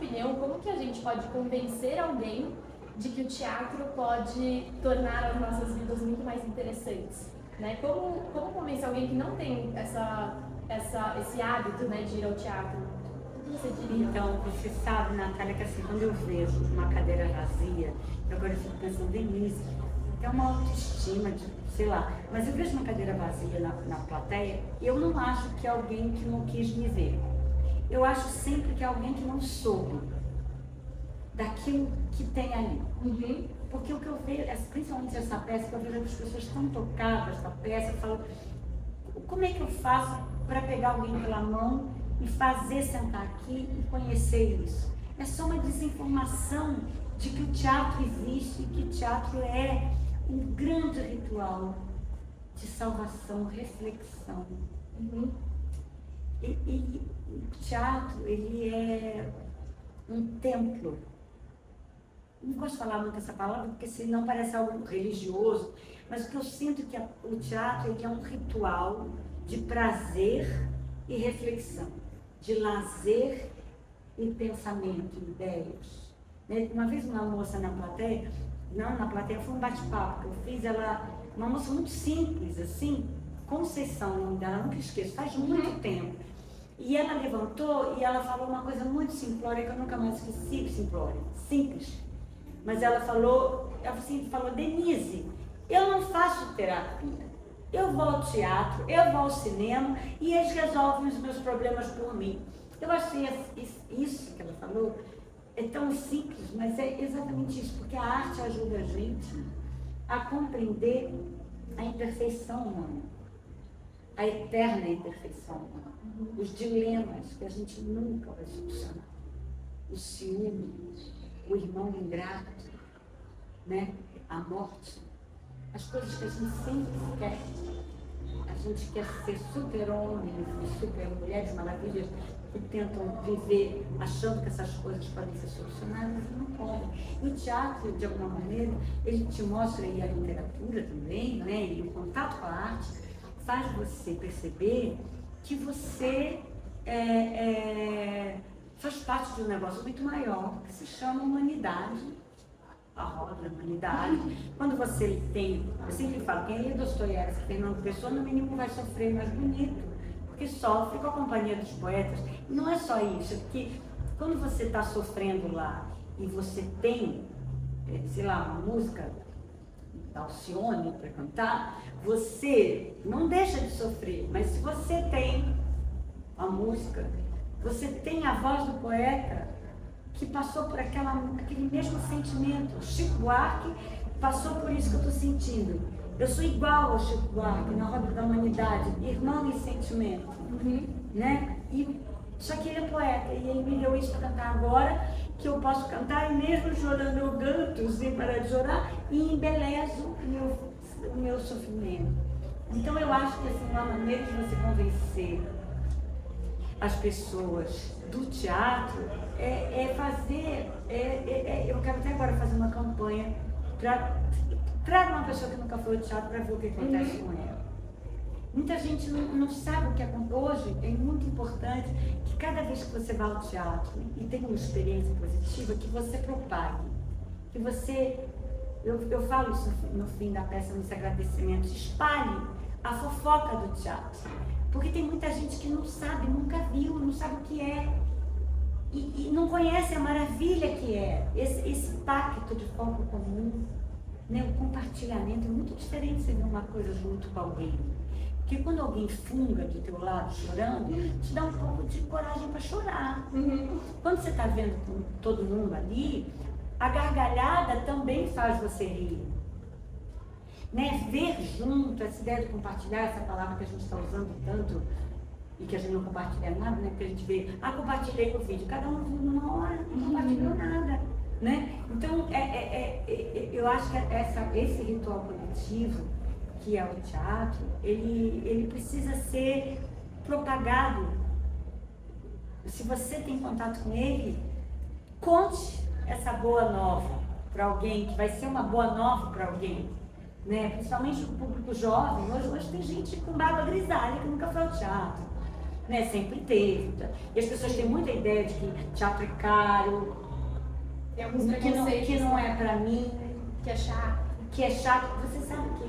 opinião, como que a gente pode convencer alguém de que o teatro pode tornar as nossas vidas muito mais interessantes? Né? Como convencer alguém que não tem esse hábito, né, de ir ao teatro? O que você diria? Então, você sabe, Natália, que assim, quando eu vejo uma cadeira vazia, agora eu fico pensando, Denise, tem uma autoestima de, sei lá, mas eu vejo uma cadeira vazia na plateia, eu não acho que é alguém que não quis me ver. Eu acho sempre que é alguém que não soube daquilo que tem ali. Uhum. Porque o que eu vejo, principalmente essa peça, que eu vejo as pessoas tão tocadas da peça, eu falo, como é que eu faço para pegar alguém pela mão e fazer sentar aqui e conhecer isso? É só uma desinformação de que o teatro existe e que o teatro é um grande ritual de salvação, reflexão. Uhum. E o teatro, ele é um templo. Não gosto de falar muito essa palavra, porque senão parece algo religioso, mas o que eu sinto é que o teatro ele é um ritual de prazer e reflexão, de lazer e pensamento, ideias. Uma vez uma moça na plateia, não na plateia, foi um bate-papo que eu fiz, uma moça muito simples, assim, Conceição, o nome dela, nunca esqueço, faz muito tempo. E ela levantou e ela falou uma coisa muito simplória, que eu nunca mais esqueci, simplória, simples. Mas ela falou, Denise, eu não faço terapia. Eu vou ao teatro, eu vou ao cinema e eles resolvem os meus problemas por mim. Eu achei isso que ela falou é tão simples, mas é exatamente isso, porque a arte ajuda a gente a compreender a imperfeição humana, a eterna imperfeição humana, os dilemas que a gente nunca vai solucionar, o ciúme, o irmão ingrato, né? A morte, as coisas que a gente sempre quer. A gente quer ser super-homens e super-mulheres maravilhas que tentam viver achando que essas coisas podem ser solucionadas e não podem. E o teatro, de alguma maneira, ele te mostra, e a literatura também, né? E o contato com a arte, faz você perceber que você faz parte de um negócio muito maior, que se chama humanidade, a roda da humanidade. Quando você tem, eu sempre falo, quem lê Dostoiévski, Fernando Pessoa, no mínimo vai sofrer mais bonito, porque sofre com a companhia dos poetas. E não é só isso, é que quando você está sofrendo lá e você tem, sei lá, uma música da Alcione para cantar, você não deixa de sofrer, mas se você tem a música, você tem a voz do poeta que passou por aquele mesmo sentimento. Chico Buarque passou por isso que eu estou sentindo. Eu sou igual ao Chico Buarque na roda da humanidade, irmão em sentimento. Né? Só que ele é poeta e ele me deu isso para cantar agora, que eu posso cantar e mesmo chorando eu canto sem parar de chorar e embelezo o meu sofrimento. Então eu acho que assim, uma maneira de você convencer as pessoas do teatro eu quero até agora fazer uma campanha para traga uma pessoa que nunca foi ao teatro para ver o que acontece com ela. Muita gente não sabe o que acontece. Hoje é muito importante que cada vez que você vá ao teatro e tenha uma experiência positiva, que você propague, que você, eu falo isso no fim da peça, nos agradecimentos, espalhe a fofoca do teatro. Porque tem muita gente que não sabe, nunca viu, não sabe o que é. E não conhece a maravilha que é esse pacto de foco comum, né? O compartilhamento é muito diferente de você ver uma coisa junto com alguém. Porque quando alguém funga do teu lado chorando, te dá um pouco de coragem para chorar. Quando você está vendo com todo mundo ali, a gargalhada também faz você rir. Né? Ver junto, essa ideia de compartilhar, essa palavra que a gente está usando tanto e que a gente não compartilha nada, né? Porque a gente vê, compartilhei o vídeo, cada um viu numa hora, não compartilhou nada. Né? Então, eu acho que esse ritual coletivo, que é o teatro, ele precisa ser propagado. Se você tem contato com ele, conte essa boa nova para alguém, que vai ser uma boa nova para alguém. Né? Principalmente o público jovem. Hoje tem gente com barba grisalha que nunca foi ao teatro. né? Sempre teve. E as pessoas têm muita ideia de que teatro é caro, Tem alguns que não é para mim, que é chato. Que é chato. Você sabe que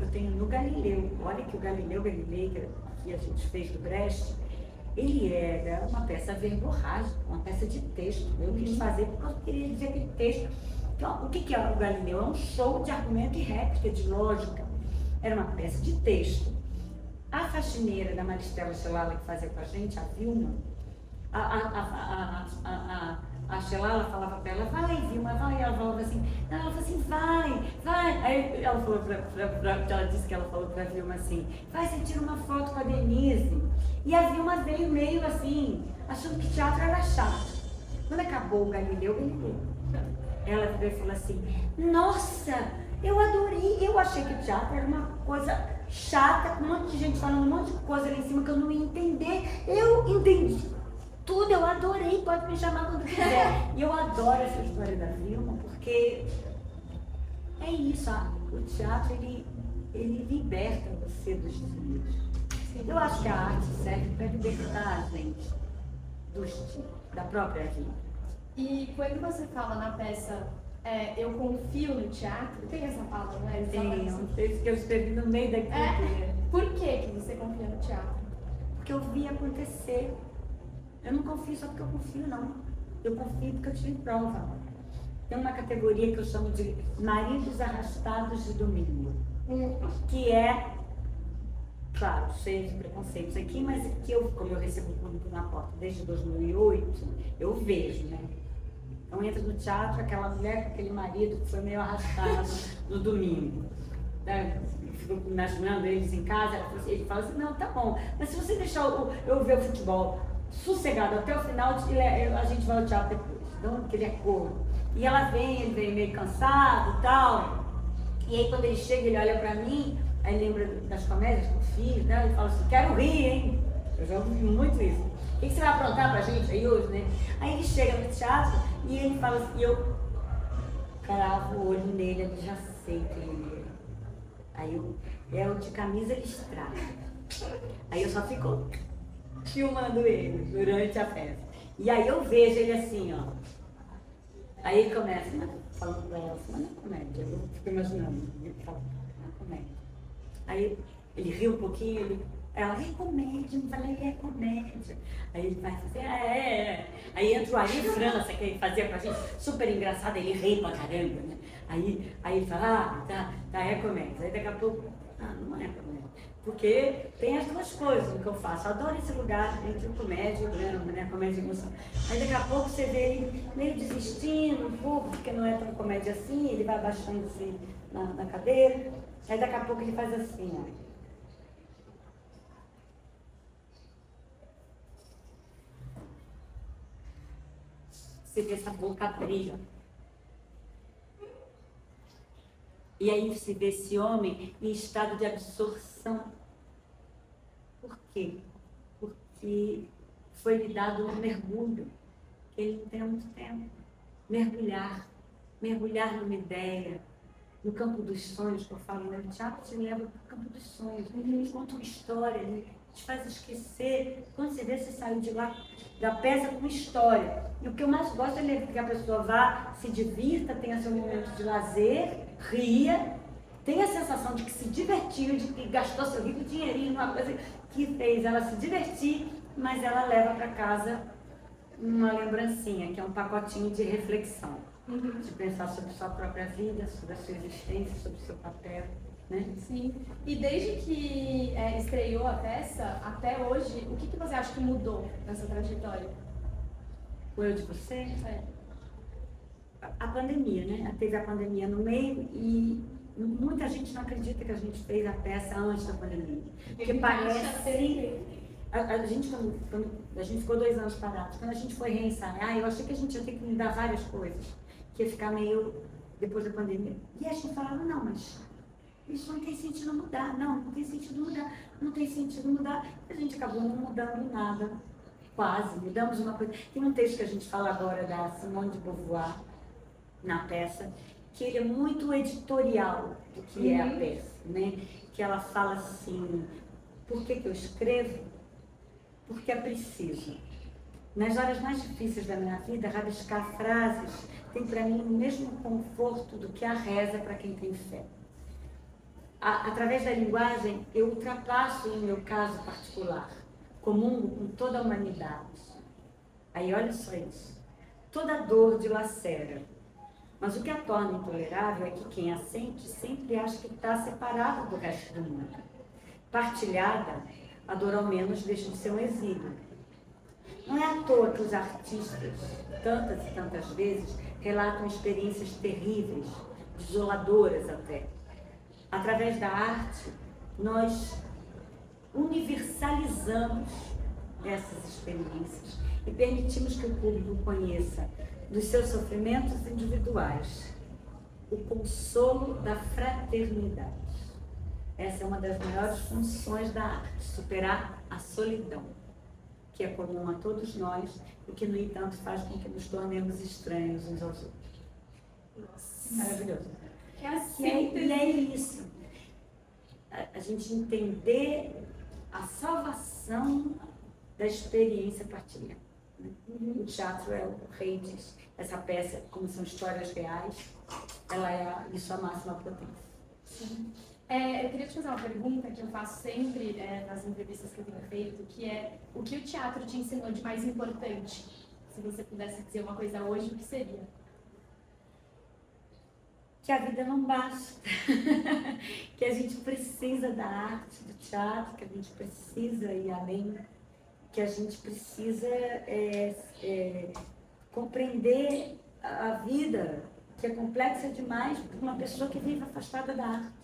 eu tenho no Galileu, olha que o Galileu Galilei, que a gente fez do Brecht, ele era uma peça verborrágica, uma peça de texto. Eu quis fazer porque eu queria dizer aquele texto. Então, o que é o Galileu? É um show de argumento e réplica, de lógica. Era uma peça de texto. A faxineira da Maristela Xelala que fazia com a gente, a Vilma, a Xelala falava para ela, vai Vilma, vai. Ela falava assim, não, ela falou assim, vai. Aí ela falou ela disse que ela falou para a Vilma assim, vai, você tira uma foto com a Denise. E a Vilma veio meio assim, achando que teatro era chato. Quando acabou o Galileu, ela veio e falou assim, nossa, eu adorei, eu achei que o teatro era uma coisa chata, com um monte de gente falando um monte de coisa lá em cima que eu não ia entender. Eu entendi tudo, eu adorei, pode me chamar quando quiser. E eu adoro essa história da Vilma, porque é isso, o teatro, ele liberta você dos dias. Eu acho que a arte serve para libertar a gente da própria vida. E quando você fala na peça, eu confio no teatro, tem essa palavra, não é? Tem, um texto que eu escrevi no meio da escritura. Por que você confia no teatro? Porque eu vi acontecer. Eu não confio só porque eu confio, não. Eu confio porque eu tive prova. Tem uma categoria que eu chamo de maridos arrastados de domingo, que é, claro, cheio de preconceitos aqui, mas que como eu recebo o público na porta desde 2008, eu vejo, né? Então entra no teatro aquela mulher com aquele marido que foi meio arrastado no domingo. Né? Ficou imaginando eles em casa, ele fala assim, não, tá bom, mas se você deixar eu ver o futebol sossegado até o final, a gente vai ao teatro depois. Então, porque ele é corno. E ele vem meio cansado e tal. E aí quando ele chega, ele olha pra mim, aí lembra das comédias que eu fiz, né? Ele fala assim, quero rir, hein? Eu já ouvi muito isso. O que você vai aprontar pra gente aí hoje, né? Aí ele chega no teatro e ele fala assim, eu cravo o olho nele, ele já sei quem ele é. Aí eu de camisa listrada. Aí eu só fico filmando ele durante a peça. E aí eu vejo ele assim, ó. Aí ele começa, falando pra ela assim, mas não é comédia, eu fico imaginando. Ele fala, não é comédia. Aí ele ri um pouquinho, ela, é comédia, não falei, é comédia. Aí ele vai assim, é. Aí entra o Ari França, que ele fazia com a gente, super engraçado, ele ri pra caramba, né? Aí ele fala, tá, é comédia. Aí daqui a pouco, não é comédia. Porque tem as duas coisas que eu faço. Eu adoro esse lugar entre comédia e o drama, né? Comédia e emoção. Aí daqui a pouco você vê ele meio desistindo um pouco, porque não é tão comédia assim, ele vai abaixando assim na cadeira. Aí daqui a pouco ele faz assim, ó. Você vê essa boca abrir. E aí você vê esse homem em estado de absorção. Por quê? Porque foi lhe dado um mergulho, que ele não tem há muito tempo. Mergulhar numa ideia, no campo dos sonhos, que eu falo, né? O teatro te leva para o campo dos sonhos. Ele conta uma história, ele te faz esquecer. Quando você vê, você saiu de lá, da peça com história. E o que eu mais gosto é que a pessoa vá, se divirta, tenha seu momento de lazer, ria, tenha a sensação de que se divertiu, de que gastou seu rico dinheirinho numa coisa que fez ela se divertir, mas ela leva para casa uma lembrancinha, que é um pacotinho de reflexão. De pensar sobre sua própria vida, sobre a sua existência, sobre o seu papel, né? Sim. E desde que estreou a peça até hoje, o que você acha que mudou nessa trajetória? O eu de você? É. A pandemia, né? Teve a pandemia no meio e muita gente não acredita que a gente fez a peça antes da pandemia. Porque parece... A gente, quando a gente ficou 2 anos parados, quando a gente foi reensaiar, eu achei que a gente ia ter que mudar várias coisas, que ia ficar meio depois da pandemia. E a gente falava, não, mas isso não tem sentido mudar, não tem sentido mudar, não tem sentido mudar. E a gente acabou não mudando nada, quase, mudamos uma coisa. Tem um texto que a gente fala agora da Simone de Beauvoir, na peça, que ele é muito editorial do que é a peça, né? Que ela fala assim, por que eu escrevo? porque é preciso. Nas horas mais difíceis da minha vida, rabiscar frases tem para mim o mesmo conforto do que a reza para quem tem fé. Através da linguagem, eu ultrapasso o meu caso particular, comungo com toda a humanidade. Aí olha só isso. Toda dor dilacera, mas o que a torna intolerável é que quem a sente sempre acha que está separado do resto do mundo. Partilhada, a dor ao menos deixa de ser um exílio. Não é à toa que os artistas, tantas e tantas vezes, relatam experiências terríveis, desoladoras até. Através da arte, nós universalizamos essas experiências e permitimos que o público conheça dos seus sofrimentos individuais o consolo da fraternidade. Essa é uma das maiores funções da arte, superar a solidão, que é comum a todos nós e que, no entanto, faz com que nos tornemos estranhos uns aos outros. Nossa. Maravilhoso. É assim, E é isso. A gente entender a salvação da experiência partilhada. O teatro é o rei disso. Essa peça, como são histórias reais, ela é isso a máxima potência. Sim. Eu queria te fazer uma pergunta que eu faço sempre nas entrevistas que eu tenho feito, que é: o que o teatro te ensinou de mais importante? Se você pudesse dizer uma coisa hoje, o que seria? Que a vida não basta, que a gente precisa da arte, do teatro, que a gente precisa ir além, que a gente precisa compreender a vida, que é complexa demais para uma pessoa que vive afastada da arte.